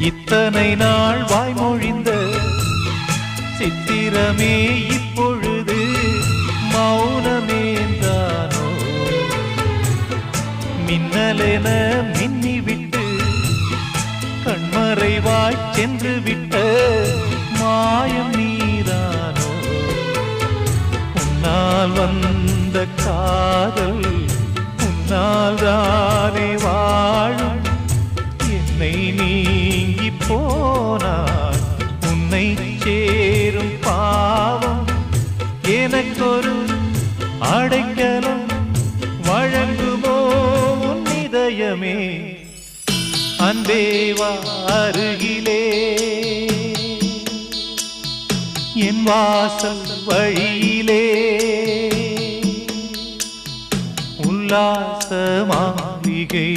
இத்தனை நாள் வாய்மொழிந்த சித்திரமே இப்பொழுது மௌனமேந்தானோ? மின்னலென மின்னிவிட்டு கண்மறைவாய் சென்று விட்ட மாயம் நீதானோ? உன்னால் வந்த காதல் உன்னால் தானே வாழும். என்னை நீங்கி போனார் உன்னை சேரும் பாவம். எனக்கொரு அடைக்கலம் வழங்குமோ உன் இதயமே? அன்பேவா அருகிலே என் வாசல் வழியிலே உல்லாச மாளிகை